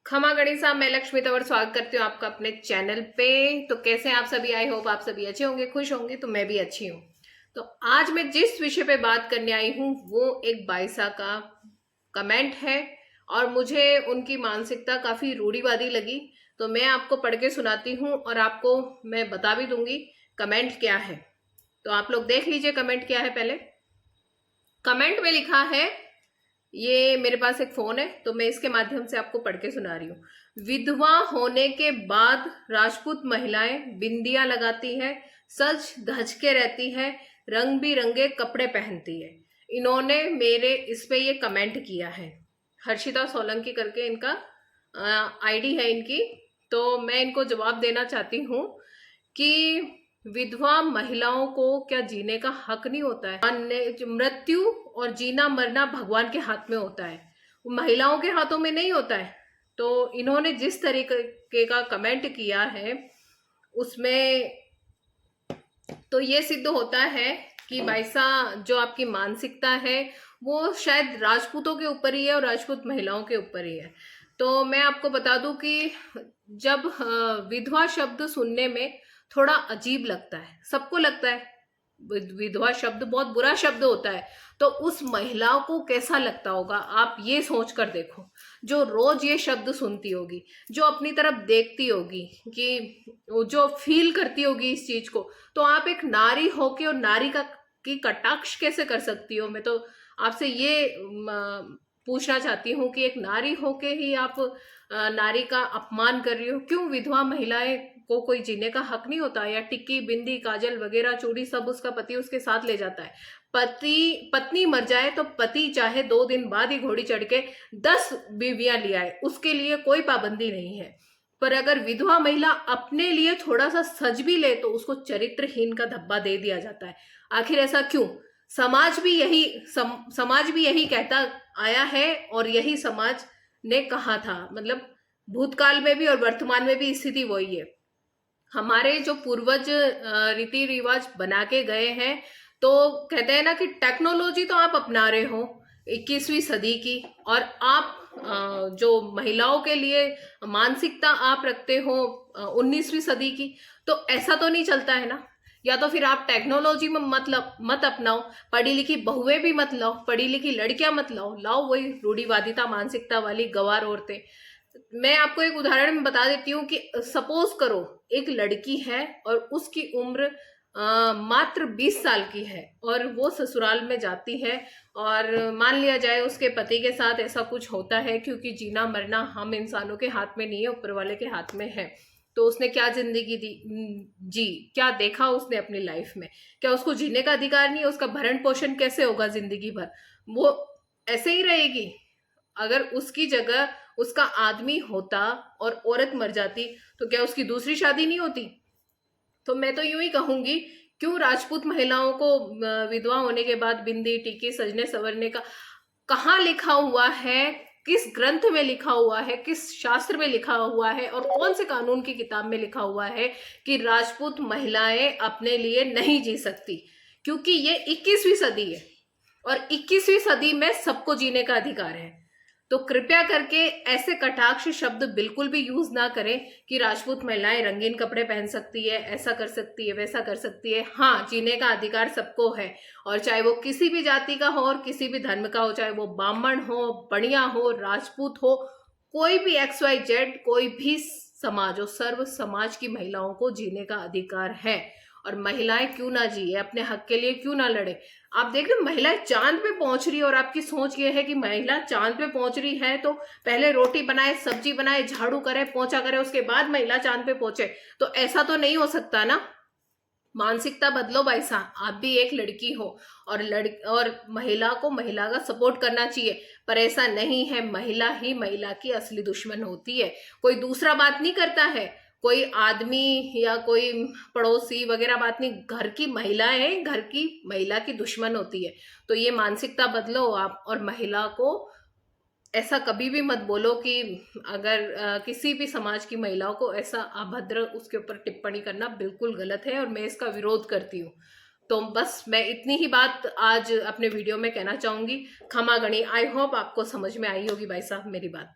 खमा गणिसा, मैं लक्ष्मी तंवर स्वागत करती हूँ आपका अपने चैनल पे। तो कैसे हैं आप सभी? आई होप आप सभी अच्छे होंगे, खुश होंगे। तो मैं भी अच्छी हूँ। तो आज मैं जिस विषय पे बात करने आई हूँ वो एक बाइसा का कमेंट है और मुझे उनकी मानसिकता काफी रूढ़िवादी लगी। तो मैं आपको पढ़ के सुनाती हूँ और आपको मैं बता भी दूंगी कमेंट क्या है। तो आप लोग देख लीजिए कमेंट क्या है। पहले कमेंट में लिखा है, ये मेरे पास एक फोन है तो मैं इसके माध्यम से आपको पढ़ के सुना रही हूँ। विधवा होने के बाद राजपूत महिलाएं बिंदियां लगाती है, सज धज के रहती है, रंग बिरंगे कपड़े पहनती है। इन्होंने मेरे इस पे ये कमेंट किया है। हर्षिता सोलंकी करके इनका आईडी है इनकी। तो मैं इनको जवाब देना चाहती हूँ कि विधवा महिलाओं को क्या जीने का हक नहीं होता है? मृत्यु और जीना मरना भगवान के हाथ में होता है, महिलाओं के हाथों में नहीं होता है। तो इन्होंने जिस तरीके का कमेंट किया है उसमें तो ये सिद्ध होता है कि भाईसा जो आपकी मानसिकता है वो शायद राजपूतों के ऊपर ही है और राजपूत महिलाओं के ऊपर ही है। तो मैं आपको बता दूं कि जब विधवा शब्द सुनने में थोड़ा अजीब लगता है, सबको लगता है विधवा शब्द बहुत बुरा शब्द होता है, तो उस महिला को कैसा लगता होगा आप ये सोच कर देखो, जो रोज ये शब्द सुनती होगी, जो अपनी तरफ देखती होगी, कि जो फील करती होगी इस चीज को। तो आप एक नारी होके और नारी का की कटाक्ष कैसे कर सकती हो? मैं तो आपसे ये पूछना चाहती हूँ कि एक नारी होके ही आप नारी का अपमान कर रही हो। क्यों विधवा महिलाएं को कोई जीने का हक नहीं होता? या टिक्की बिंदी काजल वगैरह चूड़ी सब उसका पति उसके साथ ले जाता है। पत्नी मर जाए तो पति चाहे 2 दिन बाद ही घोड़ी चढ़ के 10 बीवियां ले आए, उसके लिए कोई पाबंदी नहीं है। पर अगर विधवा महिला अपने लिए थोड़ा सा सज भी ले तो उसको चरित्रहीन का धब्बा दे दिया जाता है। आखिर ऐसा क्यों? समाज भी यही कहता आया है और यही समाज ने कहा था। मतलब भूतकाल में भी और वर्तमान में भी स्थिति वही है। हमारे जो पूर्वज रीति रिवाज बना के गए हैं, तो कहते हैं ना कि टेक्नोलॉजी तो आप अपना रहे हो 21वीं सदी की, और आप जो महिलाओं के लिए मानसिकता आप रखते हो 19वीं सदी की। तो ऐसा तो नहीं चलता है ना। या तो फिर आप टेक्नोलॉजी में मत अपनाओ, पढ़ी लिखी बहुएं भी मत लाओ, पढ़ी लिखी लड़कियां मत लाओ वही रूढ़िवादिता मानसिकता वाली गवार औरतें। मैं आपको एक उदाहरण में बता देती हूँ कि सपोज करो एक लड़की है और उसकी उम्र मात्र 20 साल की है और वो ससुराल में जाती है, और मान लिया जाए उसके पति के साथ ऐसा कुछ होता है, क्योंकि जीना मरना हम इंसानों के हाथ में नहीं है, ऊपर वाले के हाथ में है। तो उसने क्या जिंदगी जी क्या देखा उसने अपनी लाइफ में? क्या उसको जीने का अधिकार नहीं है? उसका भरण पोषण कैसे होगा जिंदगी भर? वो ऐसे ही रहेगी। अगर उसकी जगह उसका आदमी होता और औरत मर जाती तो क्या उसकी दूसरी शादी नहीं होती? तो मैं तो यूं ही कहूंगी, क्यों राजपूत महिलाओं को विधवा होने के बाद बिंदी टीके सजने संवरने का कहाँ लिखा हुआ है? किस ग्रंथ में लिखा हुआ है? किस शास्त्र में लिखा हुआ है? और कौन से कानून की किताब में लिखा हुआ है कि राजपूत महिलाएं अपने लिए नहीं जी सकती? क्योंकि ये 21वीं सदी है और 21वीं सदी में सबको जीने का अधिकार है। तो कृपया करके ऐसे कटाक्ष शब्द बिल्कुल भी यूज ना करें कि राजपूत महिलाएं रंगीन कपड़े पहन सकती है, ऐसा कर सकती है, वैसा कर सकती है। हाँ, जीने का अधिकार सबको है, और चाहे वो किसी भी जाति का हो और किसी भी धर्म का हो, चाहे वो ब्राह्मण हो, बनिया हो, राजपूत हो, कोई भी XYZ, कोई भी समाज हो, सर्व समाज की महिलाओं को जीने का अधिकार है। और महिलाएं क्यों ना जिए, अपने हक के लिए क्यों ना लड़े? आप देख रहे महिलाएं चांद पे पहुंच रही है और आपकी सोच ये है कि महिला चांद पे पहुंच रही है तो पहले रोटी बनाए, सब्जी बनाए, झाड़ू करे, पोंछा करे, उसके बाद महिला चांद पे पहुंचे। तो ऐसा तो नहीं हो सकता ना। मानसिकता बदलो भाई साहब, आप भी एक लड़की हो और महिला को महिला का सपोर्ट करना चाहिए। पर ऐसा नहीं है, महिला ही महिला की असली दुश्मन होती है, कोई दूसरा बात नहीं करता है, कोई आदमी या कोई पड़ोसी वगैरह बात नहीं। घर की महिला है, घर की महिला की दुश्मन होती है। तो ये मानसिकता बदलो आप, और महिला को ऐसा कभी भी मत बोलो कि अगर किसी भी समाज की महिलाओं को ऐसा अभद्र उसके ऊपर टिप्पणी करना बिल्कुल गलत है और मैं इसका विरोध करती हूँ। तो बस मैं इतनी ही बात आज अपने वीडियो में कहना चाहूंगी। खमा गणी, आई होप आपको समझ में आई होगी भाई साहब मेरी बात।